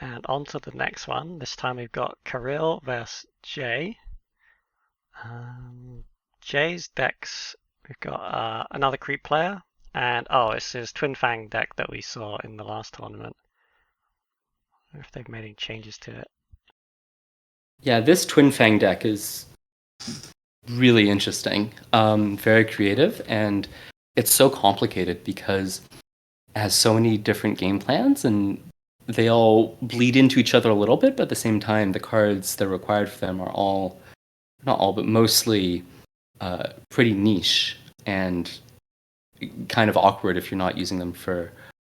And on to the next one. This time we've got Cairill versus Jay. Jay's decks, we've got another creep player, and it's his Twin Fang deck that we saw in the last tournament. I wonder if they've made any changes to it. Yeah, this Twin Fang deck is really interesting, very creative, and it's so complicated because it has so many different game plans and they all bleed into each other a little bit, but at the same time, the cards that are required for them are all, not all, but mostly pretty niche and kind of awkward if you're not using them for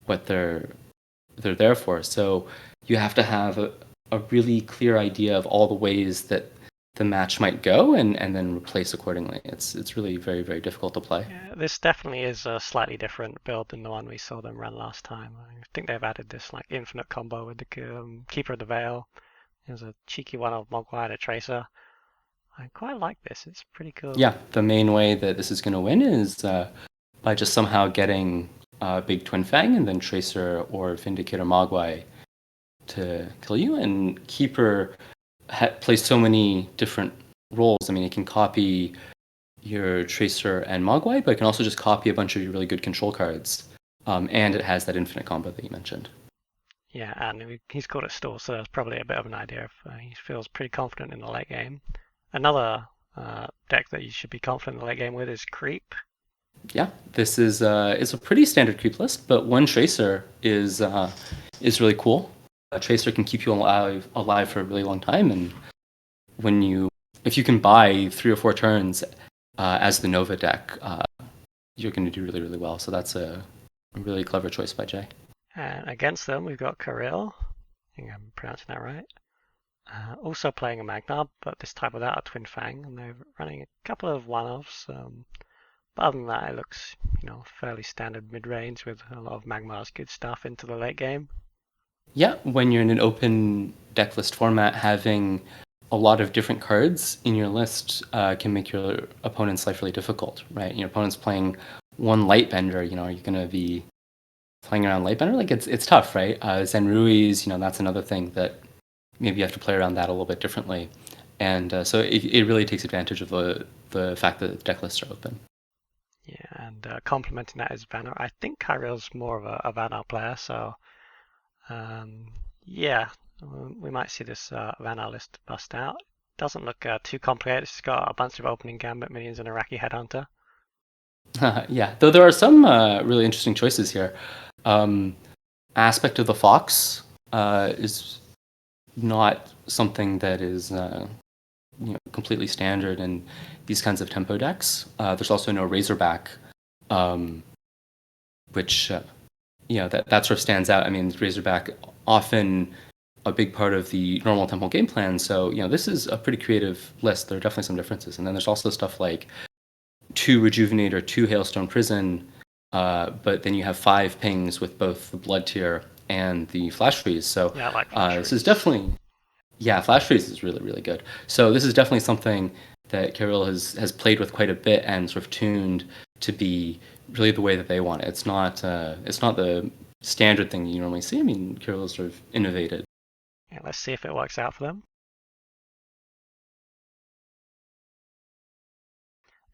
what they're there for. So you have to have a really clear idea of all the ways that the match might go and then replace accordingly. It's really very, very difficult to play. Yeah, this definitely is a slightly different build than the one we saw them run last time. I think they've added this like infinite combo with the Keeper of the Veil. There's a cheeky one of Mogwai and a Tracer. I quite like this. It's pretty cool. Yeah, the main way that this is going to win is by just somehow getting Big Twin Fang and then Tracer or Vindicator Mogwai to kill you. And Keeper plays so many different roles. I mean, it can copy your Tracer and Mogwai, but it can also just copy a bunch of your really good control cards. And it has that infinite combo that you mentioned. Yeah, and he's got it stalled, so that's probably a bit of an idea. He feels pretty confident in the late game. Another deck that you should be confident in the late game with is Creep. Yeah, this is it's a pretty standard creep list, but one Tracer is really cool. A Tracer can keep you alive for a really long time, and if you can buy 3 or 4 turns as the Nova deck, you're going to do really, really well. So that's a really clever choice by Jay. And against them, we've got Cairill. I think I'm pronouncing that right. Also playing a Magnar, but this time without a Twin Fang, and they're running a couple of one-offs. But other than that, it looks, fairly standard mid-range with a lot of Magmar's good stuff into the late game. Yeah, when you're in an open deck list format, having a lot of different cards in your list can make your opponent's life really difficult, right? Your opponent's playing one Lightbender, are you going to be playing around Lightbender? Like, it's tough, right? Zenrui's, that's another thing that maybe you have to play around that a little bit differently. And so it really takes advantage of the fact that the deck lists are open. Yeah, and complementing that is Vannar. I think Cairill's more of a Vannar player, so yeah, we might see this Vannar list bust out. Doesn't look too complicated. It's got a bunch of opening Gambit minions and Iraqi Headhunter. Yeah, though there are some really interesting choices here. Aspect of the Fox is not something that is completely standard in these kinds of tempo decks. There's also no Razorback, which that sort of stands out. I mean, Razorback often a big part of the normal tempo game plan. So this is a pretty creative list. There are definitely some differences, and then there's also stuff like 2 Rejuvenator, 2 Hailstone Prison, but then you have 5 pings with both the Blood Tier and the Flash Freeze. So Yeah, I like Flash this is Freeze. definitely, yeah, Flash Freeze is really, really good. So this is definitely something that Cairill has played with quite a bit and sort of tuned to be really the way that they want it. It's not the standard thing you normally see. I mean, Cairill has sort of innovated. Yeah, let's see if it works out for them.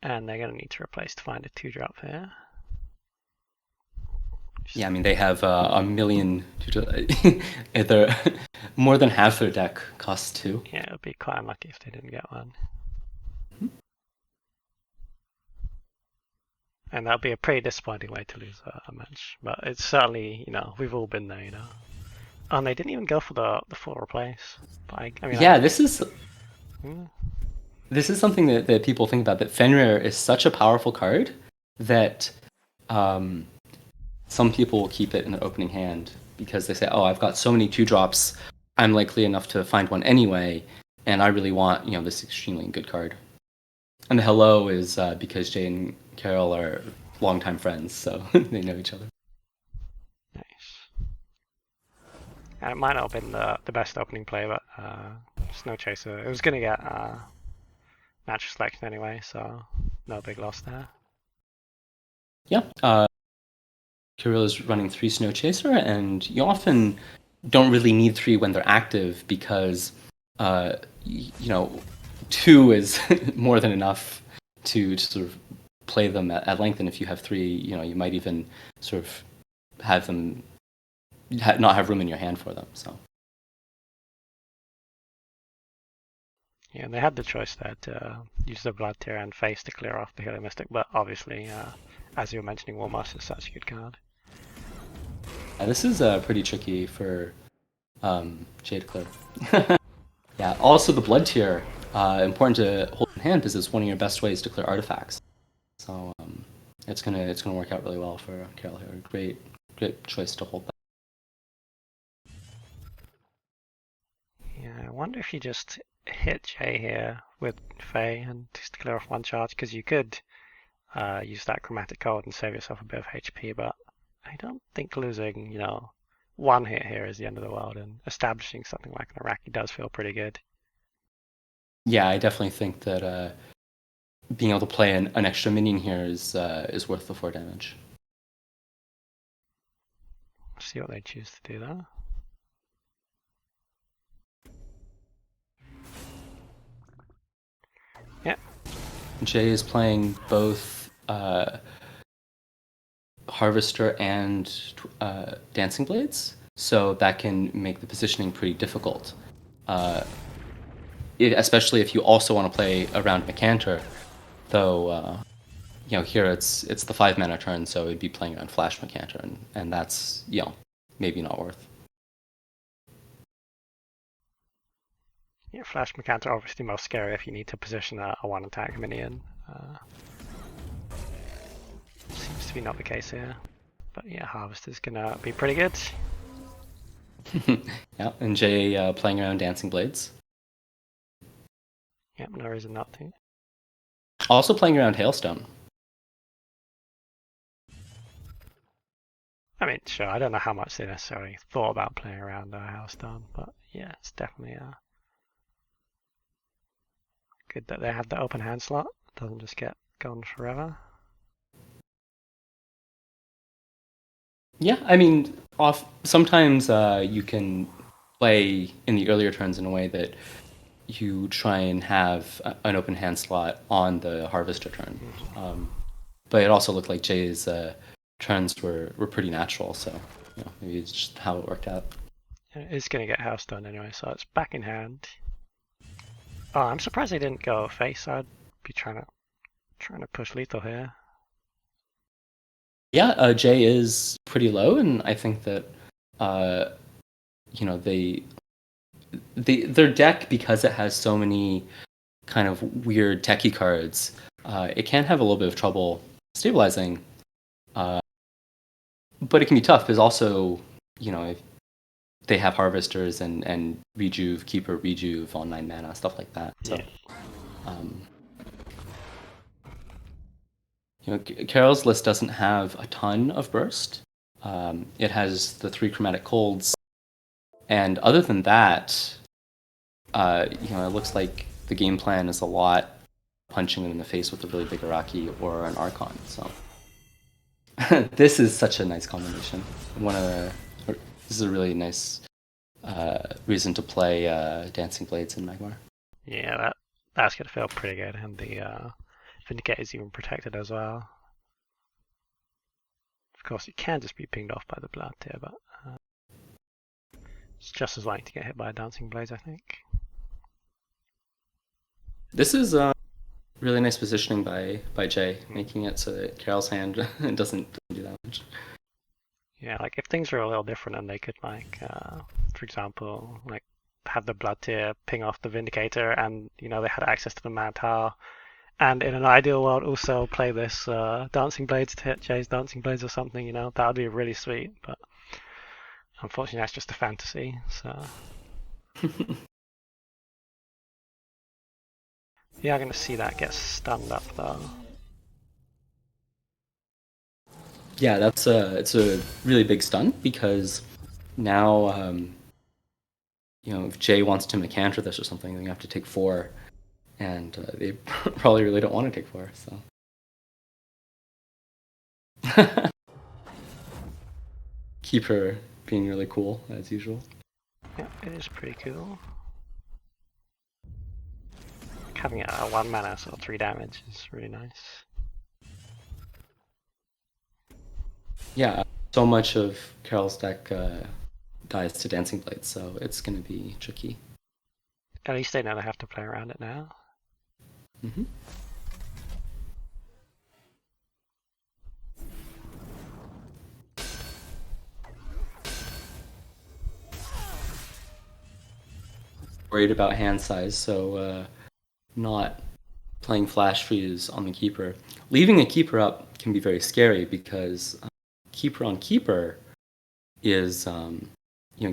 And they're going to need to replace to find a 2-drop here. Yeah, I mean, they have a million. They're more than half their deck costs 2. Yeah, it would be quite unlucky if they didn't get one. And that would be a pretty disappointing way to lose a match. But it's certainly, we've all been there, And they didn't even go for the full replace. But I mean, Yeah, hmm. this is something that people think about. That Fenrir is such a powerful card that um, some people will keep it in their opening hand because they say, "Oh, I've got so many 2-drops. I'm likely enough to find one anyway, and I really want this extremely good card." And the hello is because Jay and Cairill are longtime friends, so they know each other. Nice. And it might not have been the best opening play, but Snow Chaser, it was going to get natural selection anyway, so no big loss there. Yeah, Cairill is running 3 Snow Chaser, and you often don't really need 3 when they're active because, you know, 2 is more than enough to sort of play them at length. And if you have 3, you know, you might even sort of have them not have room in your hand for them. So. Yeah, and they had the choice there to use the Blood Tear and Face to clear off the Hero Mystic, but obviously, as you were mentioning, Warmaster is such a good card. This is pretty tricky for Jade clear. Yeah, also the Blood Tier, important to hold in hand because it's one of your best ways to clear artifacts. So it's gonna work out really well for Cairill here. Great choice to hold that. Yeah, I wonder if you just hit Jay here with Fae and just clear off one charge, because you could use that Chromatic Cold and save yourself a bit of HP, but I don't think losing, one hit here is the end of the world, and establishing something like an Iraqi does feel pretty good. Yeah, I definitely think that being able to play an extra minion here is worth the 4 damage. See what they choose to do there. Yeah. Jay is playing both Harvester and Dancing Blades, so that can make the positioning pretty difficult. Especially if you also want to play around Mythron, though here it's the 5 mana turn, so it'd be playing around Flash Mythron, and that's maybe not worth. Yeah, Flash Mythron are obviously most scary if you need to position a one attack minion. Seems to be not the case here. But yeah, Harvest is gonna be pretty good. Yeah, and Jay playing around Dancing Blades. Yep, no reason not to. Also playing around Hailstone. I mean, sure, I don't know how much they necessarily thought about playing around Hailstone, but yeah, it's definitely good that they have the open hand slot. It doesn't just get gone forever. Yeah, I mean, sometimes you can play in the earlier turns in a way that you try and have an open hand slot on the Harvester turn. But it also looked like Jay's turns were pretty natural, so maybe it's just how it worked out. It's going to get house done anyway, so it's back in hand. Oh, I'm surprised they didn't go face. I'd be trying to push lethal here. Yeah, Jay is pretty low, and I think that their deck, because it has so many kind of weird techie cards, it can have a little bit of trouble stabilizing. But it can be tough because also, if they have Harvesters and Rejuve, Keeper, Rejuve on 9 mana, stuff like that. So, Cairill's list doesn't have a ton of burst. It has the 3 Chromatic Colds, and other than that, it looks like the game plan is a lot punching it in the face with a really big Iraqi or an Archon. So this is such a nice combination. This is a really nice reason to play Dancing Blades in Magmar. Yeah, that's gonna feel pretty good, and the Vindicate is even protected as well. Of course, it can just be pinged off by the Blood Tier, but it's just as likely to get hit by a Dancing Blades, I think. This is really nice positioning by Jay, making it so that Cairill's hand doesn't do that much. Yeah, like if things were a little different and they could for example, have the Blood Tier ping off the Vindicator, and they had access to the Mad Tower, and in an ideal world also play this Dancing Blades to hit Jay's Dancing Blades or something, that would be really sweet, but unfortunately that's just a fantasy, so... Yeah, I'm going to see that get stunned up though. Yeah, it's a really big stun, because now if Jay wants to Mythron this or something, then you have to take 4, and they probably really don't want to take 4. So Keeper being really cool as usual. Yeah, it is pretty cool. Having it at 1 mana, so 3 damage is really nice. Yeah, so much of Cairill's deck dies to Dancing Blades, so it's going to be tricky. At least they know they have to play around it now. Mm-hmm. Worried about hand size, so not playing Flash Freeze on the Keeper. Leaving a Keeper up can be very scary because Keeper on Keeper is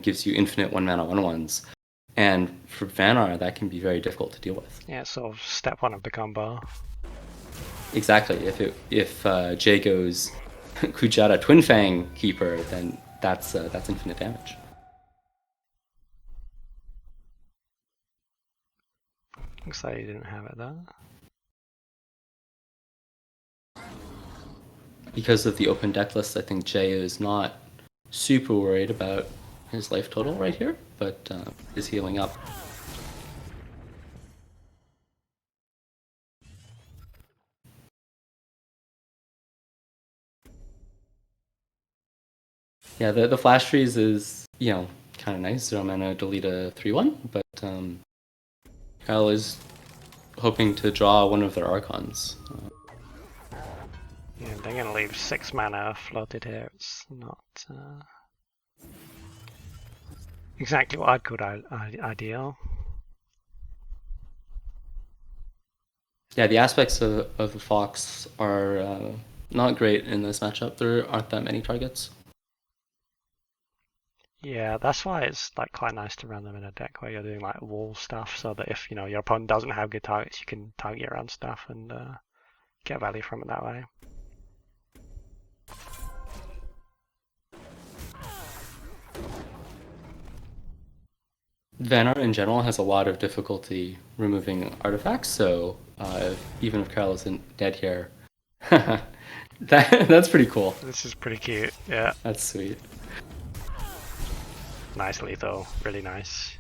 gives you infinite 1 mana 1/1s, and for Vanar that can be very difficult to deal with. Yeah, sort of step 1 of the combo. Exactly. If Jay goes Kujata Twin Fang Keeper, then that's infinite damage. Looks like he didn't have it though. Because of the open deck list, I think Jay is not super worried about his life total right here, but is healing up. Yeah, the Flash Freeze is, kind of nice. 0 mana, delete a 3/1, but Cairill is hoping to draw one of their Archons. Yeah, they're gonna leave 6 mana floated here. It's not exactly what I'd call ideal. Yeah, the aspects of the Fox are not great in this matchup. There aren't that many targets. Yeah, that's why it's like quite nice to run them in a deck where you're doing like wall stuff, so that if your opponent doesn't have good targets, you can target your own stuff and get value from it that way. Vanar in general has a lot of difficulty removing artifacts, so even if Cairill isn't dead here, that's pretty cool. This is pretty cute. Yeah. That's sweet. Nice lethal. Really nice.